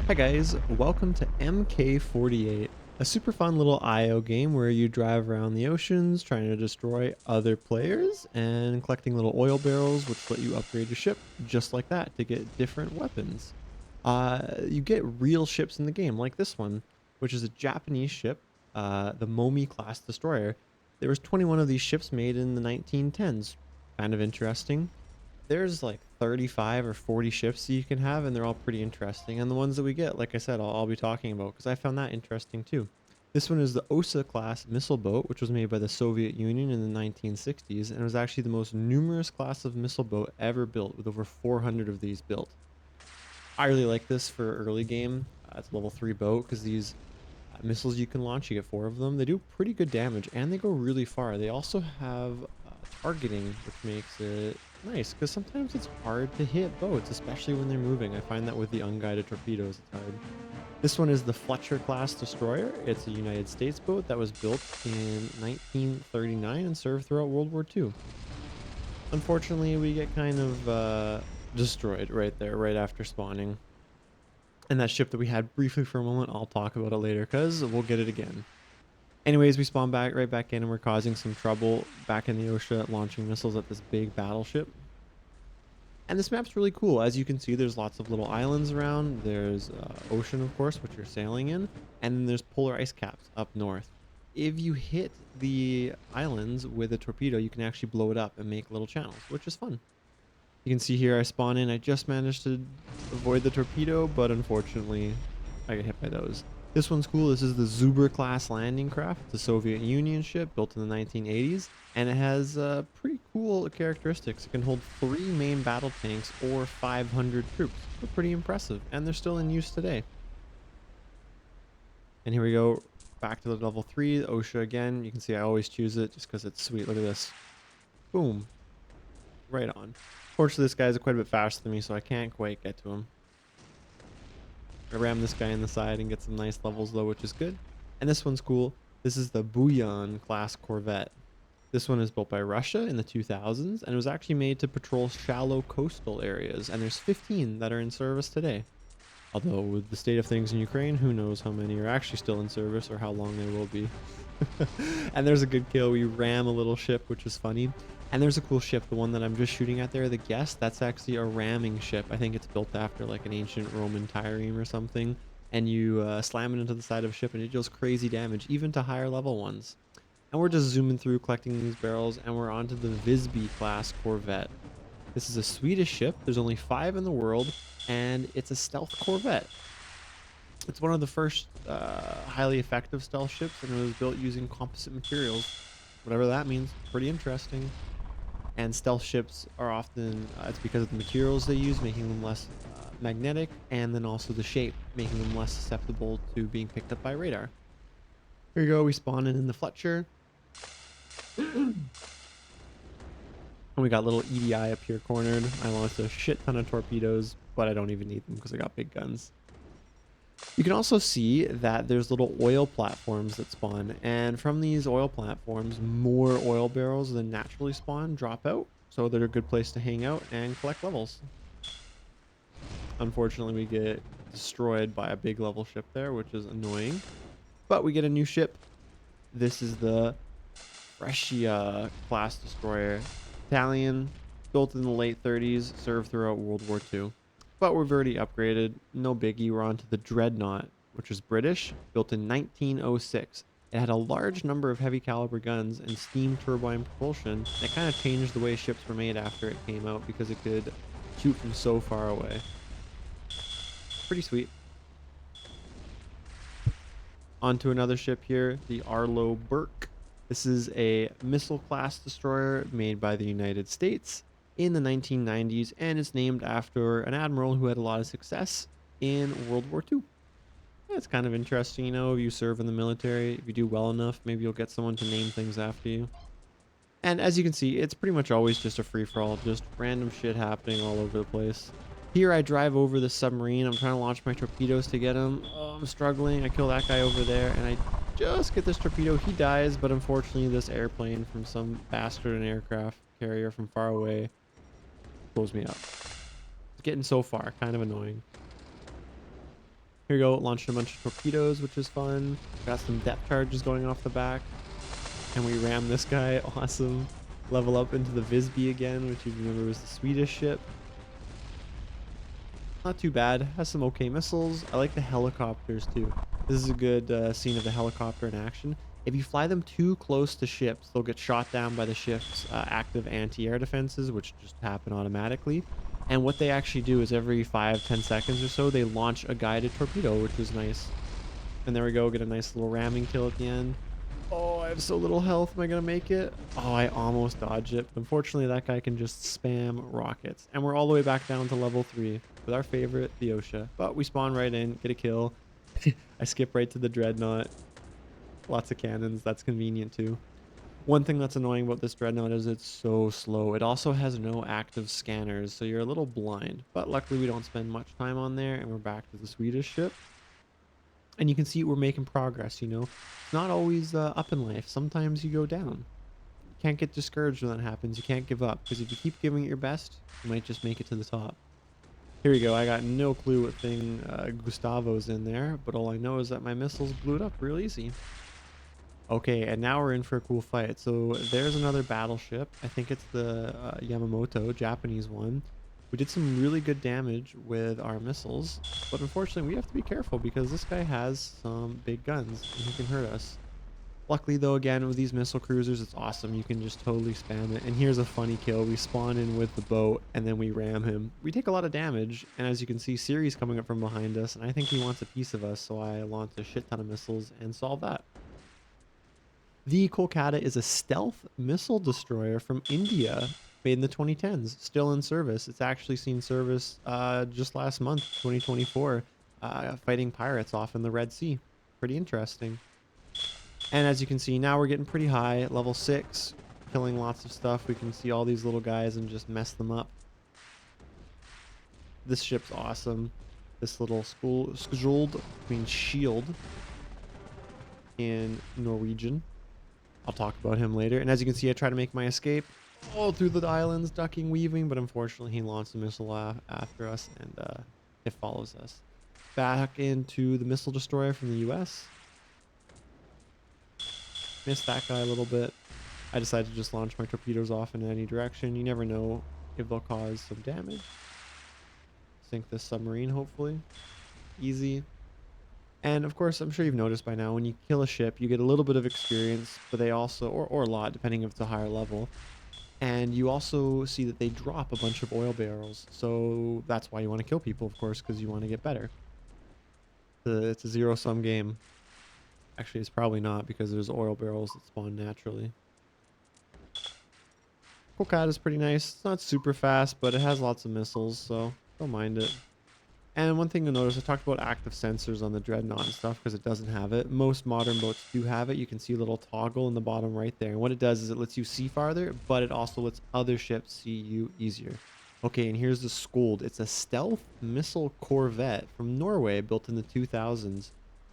Hi guys, welcome to MK48, a super fun little IO game where you drive around the oceans trying to destroy other players and collecting little oil barrels which let you upgrade your ship just like that to get different weapons. You get real ships in the game like this one, which is a Japanese ship, the Momi class destroyer. There was 21 of these ships made in the 1910s. Kind of interesting. There's like 35 or 40 ships that you can have, and they're all pretty interesting. And the ones that we get, like I said, I'll be talking about because I found that interesting too. This one is the Osa class missile boat, which was made by the Soviet Union in the 1960s, and it was actually the most numerous class of missile boat ever built, with over 400 of these built. I really like this for early game. It's a level 3 boat because these missiles you can launch, you get 4 of them. They do pretty good damage and they go really far. They also have targeting, which makes it nice because sometimes it's hard to hit boats, especially when they're moving. I find that with the unguided torpedoes, it's hard. This one is the Fletcher class destroyer. It's a United States boat that was built in 1939 and served throughout World War II. Unfortunately, we get kind of destroyed right there, right after spawning. And that ship that we had briefly for a moment, I'll talk about it later because we'll get it again. Anyways, we spawn right back in, and we're causing some trouble back in the ocean, launching missiles at this big battleship. And this map's really cool. As you can see, there's lots of little islands around. There's ocean, of course, which you're sailing in. And then there's polar ice caps up north. If you hit the islands with a torpedo, you can actually blow it up and make little channels, which is fun. You can see here I spawn in. I just managed to avoid the torpedo, but unfortunately I get hit by those. This one's cool. This is the Zuber class landing craft. It's a Soviet Union ship built in the 1980s, and it has pretty cool characteristics. It can hold 3 main battle tanks or 500 troops. They're pretty impressive, and they're still in use today. And here we go, back to the level 3, OSHA again. You can see I always choose it just because it's sweet. Look at this. Boom. Right on. Fortunately, this guy's quite a bit faster than me, so I can't quite get to him. I ram this guy in the side and get some nice levels though, which is good. And this one's cool. This is the Buyan class corvette. This one is built by Russia in the 2000s, and it was actually made to patrol shallow coastal areas. And there's 15 that are in service today. Although with the state of things in Ukraine, who knows how many are actually still in service or how long they will be. And there's a good kill. We ram a little ship, which is funny. And there's a cool ship, the one that I'm just shooting at there, the Guest. That's actually a ramming ship. I think it's built after like an ancient Roman trireme or something. And you slam it into the side of a ship and it deals crazy damage, even to higher level ones. And we're just zooming through, collecting these barrels, and we're onto the Visby class corvette. This is a Swedish ship. There's only 5 in the world, and it's a stealth corvette. It's one of the first highly effective stealth ships, and it was built using composite materials. Whatever that means. Pretty interesting. And stealth ships are often, it's because of the materials they use, making them less magnetic, and then also the shape, making them less susceptible to being picked up by radar. Here you go, we spawn in the Fletcher. And we got little EDI up here cornered. I launched a shit ton of torpedoes, but I don't even need them because I got big guns. You can also see that there's little oil platforms that spawn, and from these oil platforms, more oil barrels than naturally spawn drop out, so they're a good place to hang out and collect levels. Unfortunately, we get destroyed by a big level ship there, which is annoying, but we get a new ship. This is the Brescia class destroyer. Italian, built in the late 30s, served throughout World War II. But we've already upgraded, no biggie. We're on to the Dreadnought, which is British, built in 1906. It had a large number of heavy caliber guns and steam turbine propulsion. It kind of changed the way ships were made after it came out because it could shoot from so far away. Pretty sweet. Onto another ship here, the Arlo Burke. This is a missile class destroyer made by the United States in the 1990s, and it's named after an admiral who had a lot of success in World War II. Yeah, it's kind of interesting, you know, if you serve in the military, if you do well enough, maybe you'll get someone to name things after you. And as you can see, it's pretty much always just a free-for-all, just random shit happening all over the place. Here I drive over the submarine. I'm trying to launch my torpedoes to get him. Oh, I'm struggling. I kill that guy over there, and I just get this torpedo. He dies, but unfortunately this airplane from some bastard an aircraft carrier from far away blows me up. It's getting so far, kind of annoying. Here we go, launching a bunch of torpedoes, which is fun. Got some depth charges going off the back. And we ram this guy, awesome. Level up into the Visby again, which you remember was the Swedish ship. Not too bad, has some okay missiles. I like the helicopters too. This is a good scene of the helicopter in action. If you fly them too close to ships, they'll get shot down by the ship's active anti-air defenses, which just happen automatically. And what they actually do is every 5-10 seconds or so, they launch a guided torpedo, which is nice. And there we go, get a nice little ramming kill at the end. Oh, I have so little health. Am I going to make it? Oh, I almost dodged it. But unfortunately, that guy can just spam rockets. And we're all the way back down to level 3 with our favorite, the OSHA. But we spawn right in, get a kill. I skip right to the dreadnought. Lots of cannons. That's convenient too. One thing that's annoying about this dreadnought is it's so slow. It also has no active scanners, so you're a little blind. But luckily, we don't spend much time on there, and we're back to the Swedish ship. And you can see we're making progress, you know. It's not always up in life. Sometimes you go down. You can't get discouraged when that happens. You can't give up, because if you keep giving it your best, you might just make it to the top. Here we go. I got no clue what thing Gustavo's in there, but all I know is that my missiles blew it up real easy. Okay, and now we're in for a cool fight. So there's another battleship. I think it's the Yamamoto, Japanese one. We did some really good damage with our missiles, but unfortunately we have to be careful because this guy has some big guns and he can hurt us. Luckily though, again, with these missile cruisers, it's awesome. You can just totally spam it. And here's a funny kill. We spawn in with the boat and then we ram him. We take a lot of damage, and as you can see, Siri's coming up from behind us, and I think he wants a piece of us, so I launch a shit ton of missiles and solve that. The Kolkata is a stealth missile destroyer from India, made in the 2010s, still in service. It's actually seen service just last month, 2024, fighting pirates off in the Red Sea. Pretty interesting. And as you can see, now we're getting pretty high, level 6, killing lots of stuff. We can see all these little guys and just mess them up. This ship's awesome. This little skjold, means shield in Norwegian. I'll talk about him later. And as you can see, I try to make my escape all through the islands, ducking, weaving, but unfortunately he launched a missile after us, and it follows us. Back into the missile destroyer from the US. Missed that guy a little bit. I decided to just launch my torpedoes off in any direction. You never know if they'll cause some damage. Sink this submarine, hopefully. Easy. And of course, I'm sure you've noticed by now, when you kill a ship, you get a little bit of experience, but they also, or a lot, depending if it's a higher level. And you also see that they drop a bunch of oil barrels. So that's why you want to kill people, of course, because you want to get better. It's a zero-sum game. Actually, it's probably not, because there's oil barrels that spawn naturally. Kolkata is pretty nice. It's not super fast, but it has lots of missiles, so don't mind it. And one thing you'll notice, I talked about active sensors on the Dreadnought and stuff because it doesn't have it. Most modern boats do have it. You can see a little toggle in the bottom right there. And what it does is it lets you see farther, but it also lets other ships see you easier. Okay, and here's the Skjold. It's a stealth missile corvette from Norway, built in the 2000s.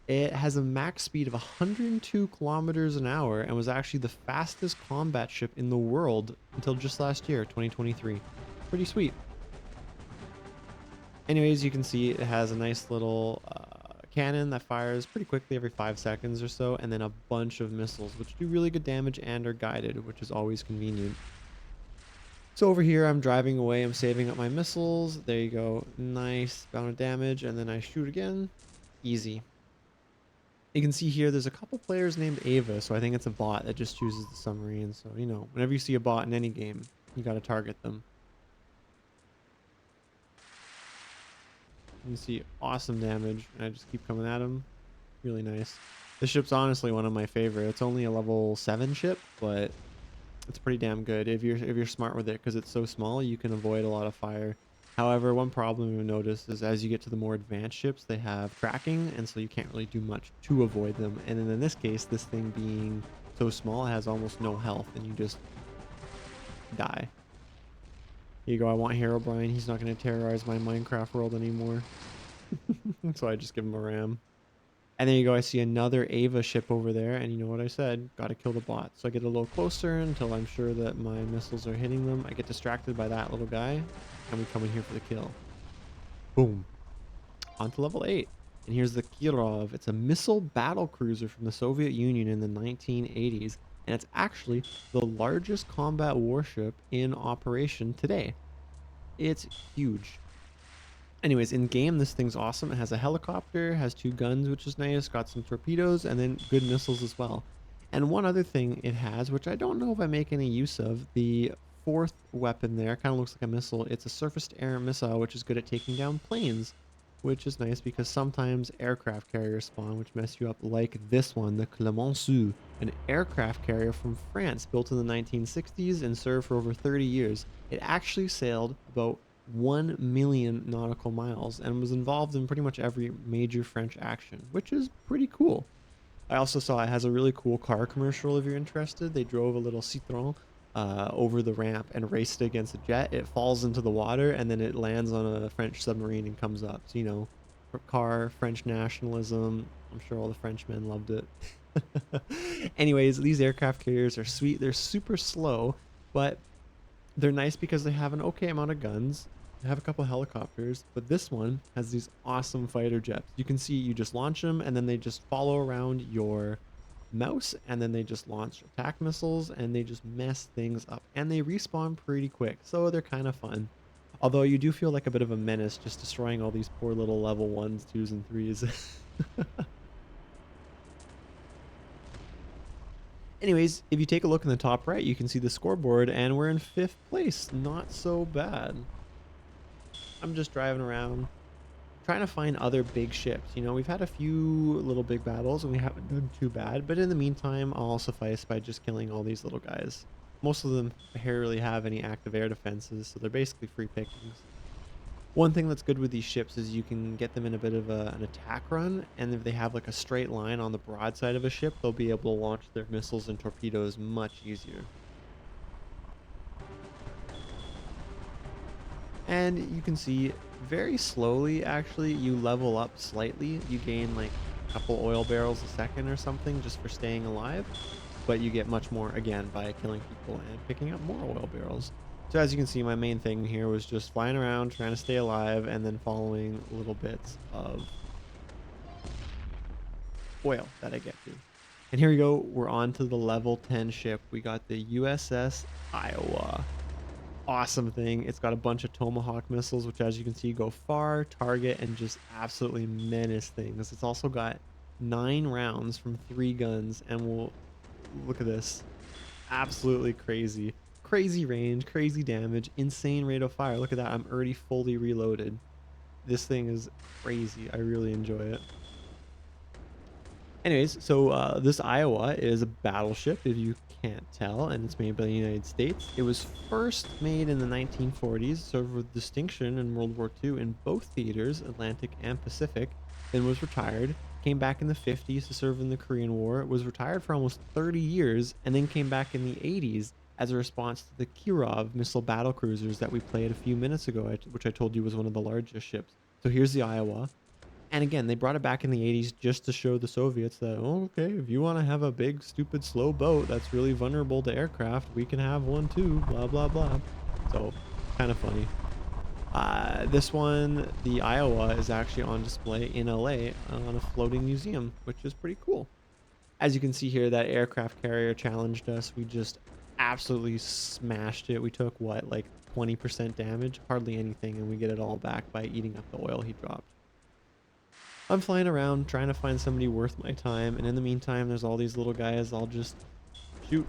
It has a max speed of 102 kilometers an hour and was actually the fastest combat ship in the world until just last year, 2023. Pretty sweet. Anyways, you can see it has a nice little cannon that fires pretty quickly every 5 seconds or so, and then a bunch of missiles, which do really good damage and are guided, which is always convenient. So over here, I'm driving away. I'm saving up my missiles. There you go. Nice amount of damage, and then I shoot again. Easy. You can see here, there's a couple players named Ava, so I think it's a bot that just chooses the submarine. So, you know, whenever you see a bot in any game, you got to target them. You can see awesome damage, and I just keep coming at him. Really nice. This ship's honestly one of my favorite. It's only a level 7 ship, but it's pretty damn good if you're smart with it, because it's so small. You can avoid a lot of fire. However, one problem you'll notice is as you get to the more advanced ships, they have tracking, and so you can't really do much to avoid them. And then in this case, this thing being so small, it has almost no health, and you just die. Here you go. I want Herobrine. He's not going to terrorize my Minecraft world anymore. So I just give him a ram. And there you go. I see another Ava ship over there. And you know what I said? Got to kill the bot. So I get a little closer until I'm sure that my missiles are hitting them. I get distracted by that little guy. And we come in here for the kill. Boom. On to level 8. And here's the Kirov. It's a missile battle cruiser from the Soviet Union in the 1980s, and it's actually the largest combat warship in operation today. It's huge. Anyways, in game, this thing's awesome. It has a helicopter, has two guns, which is nice, got some torpedoes, and then good missiles as well. And one other thing it has, which I don't know if I make any use of, the fourth weapon there kind of looks like a missile. It's a surface-to-air missile, which is good at taking down planes, which is nice because sometimes aircraft carriers spawn, which mess you up, like this one, the Clemenceau, an aircraft carrier from France built in the 1960s and served for over 30 years. It actually sailed about 1 million nautical miles and was involved in pretty much every major French action, which is pretty cool. I also saw it has a really cool car commercial if you're interested. They drove a little Citroen over the ramp and raced it against a jet. It falls into the water and then it lands on a French submarine and comes up. So, car, French nationalism. I'm sure all the Frenchmen loved it. Anyways, these aircraft carriers are sweet. They're super slow, but they're nice because they have an okay amount of guns. They have a couple helicopters, but this one has these awesome fighter jets. You can see you just launch them and then they just follow around your mouse and then they just launch attack missiles and they just mess things up and they respawn pretty quick. So they're kind of fun. Although you do feel like a bit of a menace just destroying all these poor little level 1s, 2s, and 3s. Anyways, if you take a look in the top right, you can see the scoreboard and we're in 5th place. Not so bad. I'm just driving around trying to find other big ships. We've had a few little big battles and we haven't done too bad, but in the meantime, I'll suffice by just killing all these little guys. Most of them rarely have any active air defenses, so they're basically free pickings. One thing that's good with these ships is you can get them in a bit of an attack run, and if they have like a straight line on the broadside of a ship, they'll be able to launch their missiles and torpedoes much easier. And you can see very slowly, actually, you level up slightly. You gain like a couple oil barrels a second or something just for staying alive, but you get much more again by killing people and picking up more oil barrels. So as you can see, my main thing here was just flying around, trying to stay alive, and then following little bits of oil that I get to. And here we go. We're on to the level 10 ship. We got the USS Iowa. Awesome thing. It's got a bunch of Tomahawk missiles, which as you can see go far, target, and just absolutely menace things. It's also got 9 rounds from 3 guns, and we'll look at this. Absolutely crazy. Crazy range, crazy damage, insane rate of fire. Look at that. I'm already fully reloaded. This thing is crazy. I really enjoy it. Anyways, so this Iowa is a battleship, if you can't tell, and it's made by the United States. It was first made in the 1940s, served with distinction in World War II in both theaters, Atlantic and Pacific, then was retired, came back in the 50s to serve in the Korean War, was retired for almost 30 years, and then came back in the 80s as a response to the Kirov missile battle cruisers that we played a few minutes ago, which I told you was one of the largest ships. So here's the Iowa. And again, they brought it back in the 80s just to show the Soviets that, oh, okay, if you want to have a big, stupid, slow boat that's really vulnerable to aircraft, we can have one too, blah, blah, blah. So, kind of funny. This one, the Iowa, is actually on display in LA on a floating museum, which is pretty cool. As you can see here, that aircraft carrier challenged us. We just absolutely smashed it. We took, what, like 20% damage? Hardly anything, and we get it all back by eating up the oil he dropped. I'm flying around trying to find somebody worth my time, and in the meantime, there's all these little guys I'll just shoot.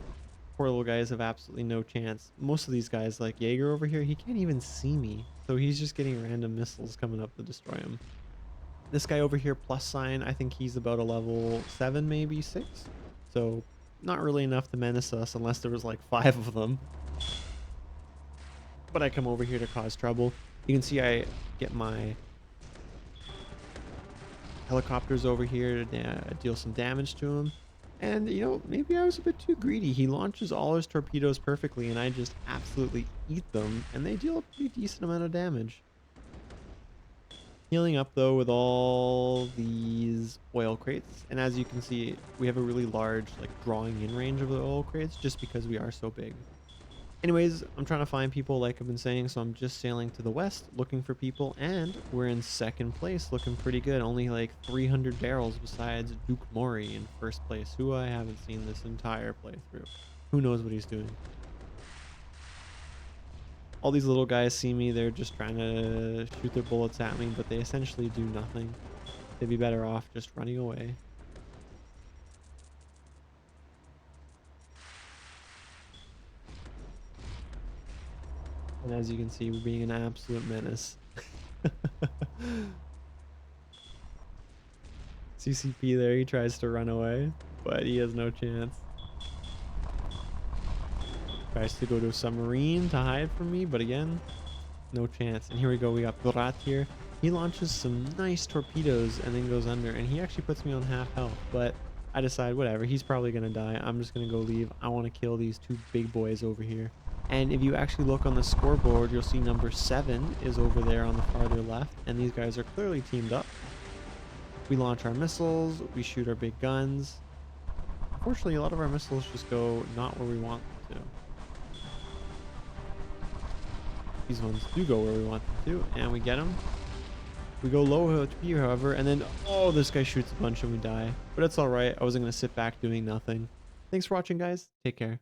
Poor little guys have absolutely no chance. Most of these guys, like Jaeger over here, he can't even see me, so he's just getting random missiles coming up to destroy him. This guy over here, plus sign, I think he's about a level 7, maybe 6, so not really enough to menace us unless there was like 5 of them. But I come over here to cause trouble. You can see I get my helicopters over here to deal some damage to him. And, maybe I was a bit too greedy. He launches all his torpedoes perfectly, and I just absolutely eat them, and they deal a pretty decent amount of damage. Healing up, though, with all these oil crates. And as you can see, we have a really large, drawing in range of the oil crates, just because we are so big. Anyways, I'm trying to find people like I've been saying, so I'm just sailing to the west looking for people, and we're in second place looking pretty good. Only like 300 barrels besides Duke Mori in first place, who I haven't seen this entire playthrough. Who knows what he's doing. All these little guys see me, they're just trying to shoot their bullets at me, but they essentially do nothing. They'd be better off just running away. And as you can see, we're being an absolute menace. CCP there, he tries to run away, but he has no chance. Tries to go to a submarine to hide from me, but again, no chance. And here we go, we got Burat here. He launches some nice torpedoes and then goes under, and he actually puts me on half health, but I decide, whatever, he's probably gonna die. I'm just gonna go leave. I want to kill these two big boys over here. And if you actually look on the scoreboard, you'll see number 7 is over there on the farther left, and these guys are clearly teamed up. We launch our missiles, we shoot our big guns. Unfortunately, a lot of our missiles just go not where we want them to. These ones do go where we want them to, and we get them. We go low HP, however, and then, oh, this guy shoots a bunch and we die. But it's alright, I wasn't going to sit back doing nothing. Thanks for watching, guys. Take care.